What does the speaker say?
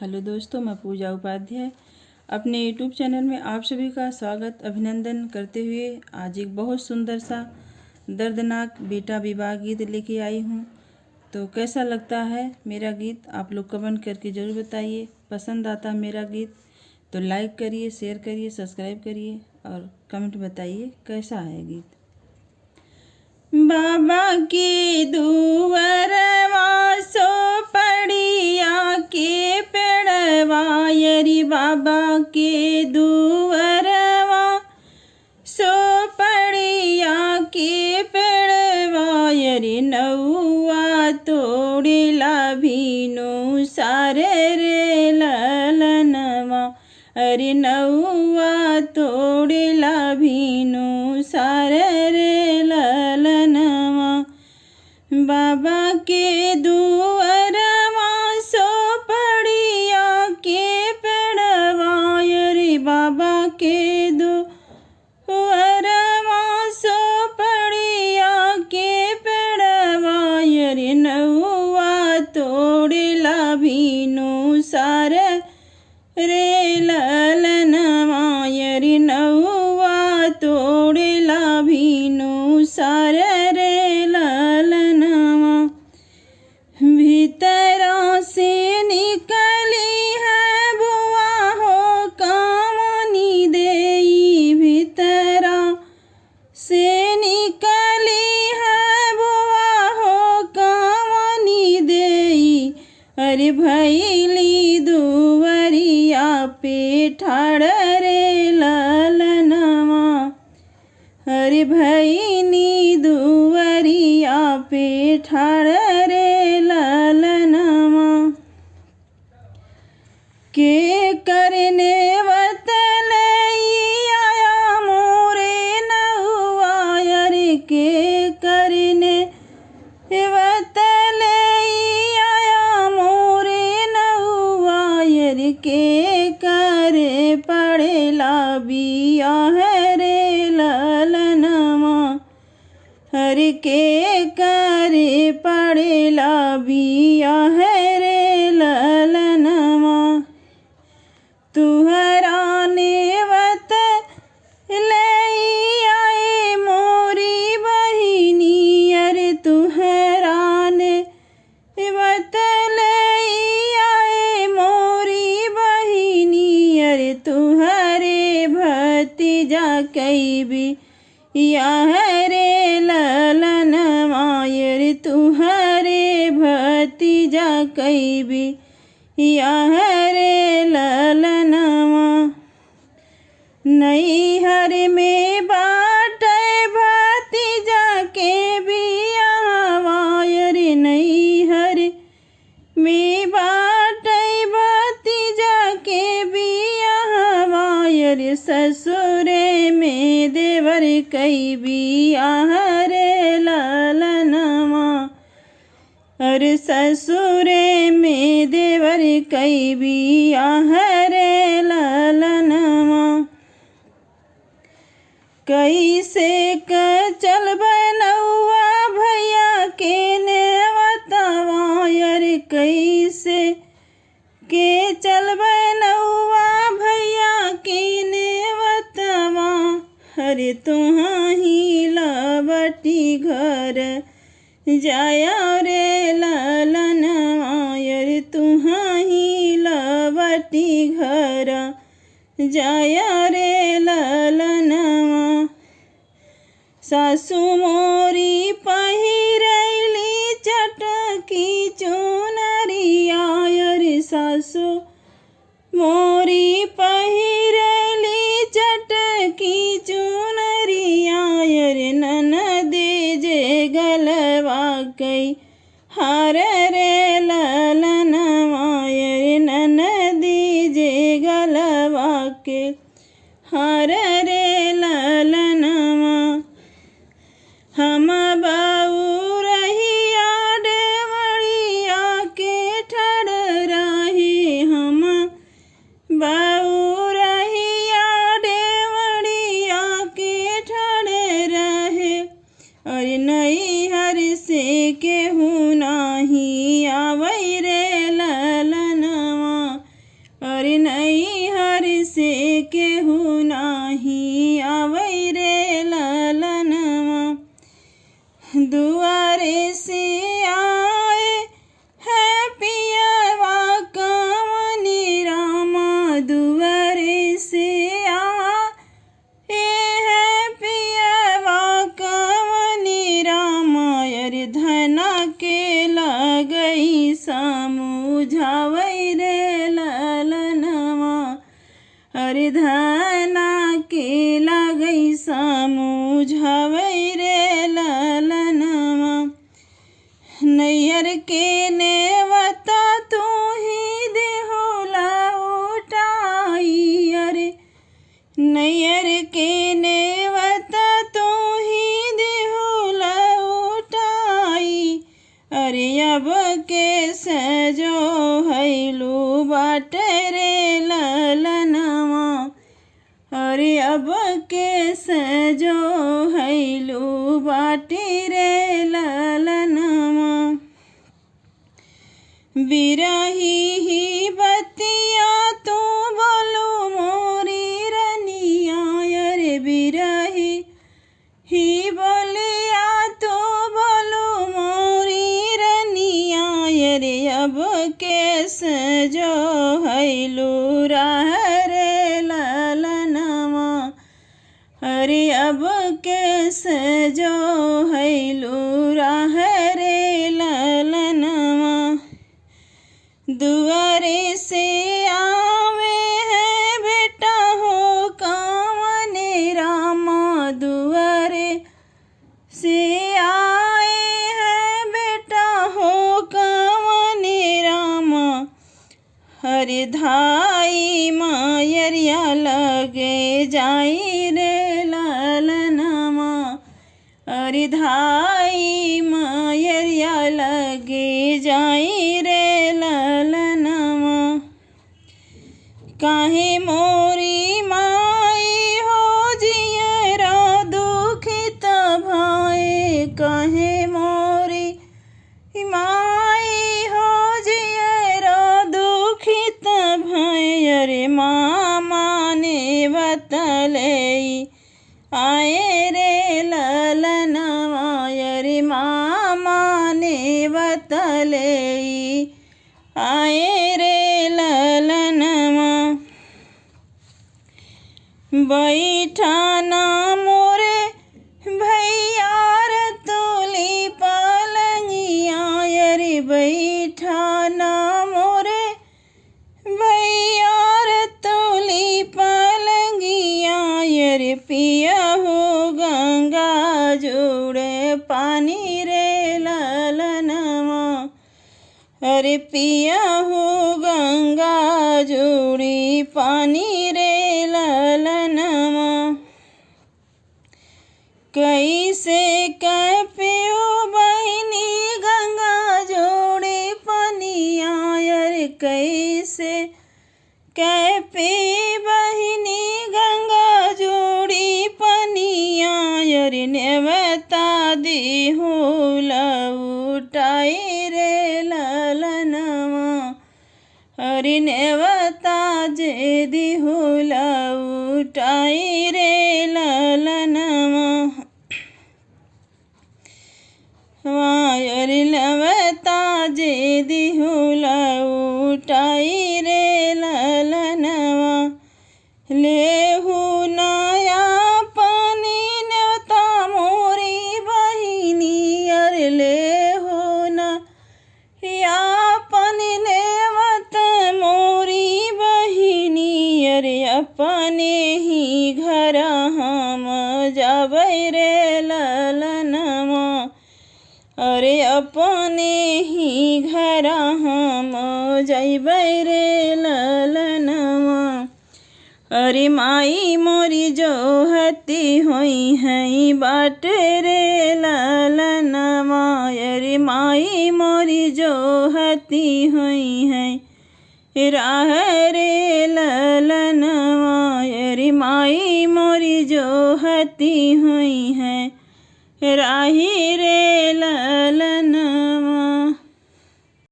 Hello दोस्तों, मैं पूजा उपाध्याय अपने यूट्यूब चैनल में आप सभी का स्वागत अभिनंदन करते हुए आज एक बहुत सुंदर सा दर्दनाक बेटा विवाह गीत लेके आई हूँ। तो कैसा लगता है मेरा गीत आप लोग कमेंट करके ज़रूर बताइए। पसंद आता मेरा गीत तो लाइक करिए, शेयर करिए, सब्सक्राइब करिए और कमेंट बताइए कैसा है गीत। बाबा के दुवरवा सो पड़िया के पेड़वा, यरी बाबा के दुवरवा सो पड़िया के पेड़वा, यरी नौआ तोड़िला भीनु सारे रे ललनवा, अरे नौआ तोड़िला भीनु सारे रे ललनवा। बाबा के दुअरवा सो पड़िया के पेड़वा, अरे बाबा के दुअरवा सो पड़िया के पेड़वा, अरे नौआ तोड़िला भीनु सारे रे ललनवा, यरी नौआ तोड़िला भीनु सारे रे ललनवा। भीतरा से निकली है बुआ हो कामनी देई, भीतरा से निकली है बुआ हो कामनी देई, अरे भैली दुवरिया पे ठाड़ रे ललनवा, अरे भैनी दुवरिया पे ठाड़ रे ललनवा। के करने वतलई आया मोरे नौआ, अरे के करने वतलई आया मोरे नौआ, अरे के करे पड़ेला बिया है रे ललनवा, हर के करे पड़ेला बिया है रे ललनवा। तुहरा नेवत लई आए मोरी बहिनी, अरे तुहरा नेवत लई आए मोरी बहिनी, अरे तुहरे भतीजा कई भी या है रे ललनवा, अरे तुहरे भतीजा कई भी या है रे ललनवा। नैहर में बाटे भतीजा के बियाहवा, अरे नैहर में बाटे भतीजा के बियाहवा, अरे ससुरे में देवर कई बियाह रे ललनवा, अरे ससुरे में देवर कई बियाह रे ललनवा। कैसे क चल बनौआ भैया के नेवतवा, अरे कैसे के चल बनौआ भैया के नेवतवा, अरे तुहाँ ही लबटी घर जाया रे ललनवा, अरे तुहाँ ही लबटी घर जाया रे ललनवा। सासु मोरी पहिरैली चटकी चुनरिया, अरे सासु मोरी पहिरैली चटकी चुनरिया, अरे ननदे जे गलवा कई हार रे ललनवा, अरे ननदी जे गलवा के हार रे ललनवा। हम बाऊ रहिया डेवड़िया के ठड़ रही, हम बाऊ रहिया डेवड़िया के ठड़ रहे, और नैहर से केहू नाही आवै रे ललनवा, केहू नाही आवै रे ललनवा। दुआरे से आए है पियवा कवनी रामा, दुआरे से आए है पियवा कवनी रामा। अरे धना के लगई समझावै रे ललनवा। अरे धना के लगई समझावै रे ललनवा। नैयर के नेवता तू ही देहुला उठाई। अरे नैयर के नेवता तू ही देहुला उठाई। अरे अब के सजो हैलू बाट रे ललनवा। अरे अब के सजो हैलू बाटी रे ललनवा। बिरही ही बतिया तू बोलू मोरी रनिया। अरे बिरही ही बोलिया तू बोलू मोरी रनिया। अरे अब के सजो हैलू राह रे ललनवा। अरे अब के सजो हैलू राह रे ललनवा। दुआरे से आवे है बेटा हो कवने रामा, दुआरे से आए है बेटा हो कवने रामा। हरे धाई मायरिया लगे जाई रे ललनवा। अरे धाई मायरिया लगे जाई रे ललनवा। काहे मोरी माई हो जियरा दुखित भाए। काहे मोरी माई हो जियरा दुखित भाए। अरे मामा ने बतलई आए रे ललनवा। अरे मामा ने बतलई आए रे ललनवा। बैठाना मोरे भैया तुली पलंगिया। अरे बैठाना मोरे भैया तुली पलंगिया। अरे पिया हो गंगा जुड़े पानी रे ललनवा। अरे पिया हो गंगा जुड़ी पानी रे ललनवा। कैसे कपियो बहिनी गंगा जोड़ी पनिया। अरे कैसे कैपी बहिनी गंगा जोड़ी पनिया। अरे नेवता देहुला उठाई रे ललनवा। अरे नेवता जे देहुला उठाई रे ललनवा। अरे नेवता जे देहुला उठाई रे ललनवा। लेहू नया पानी नेवता मोरी बहिनी। अरे लेहू नया पानी नेवता मोरी बहिनी। अरे अपने ही घर हम जाबै रे ललनवा। अरे अपने ही घर हम जैबै रे ललनवा। अरे माई मोरी जो हती होई है बाट रे ललनवा। अरे माई मोरी जो हती होई है राह रे ललनवा। अरे माई मोरी जो हती हुई है राही रे ललनवा।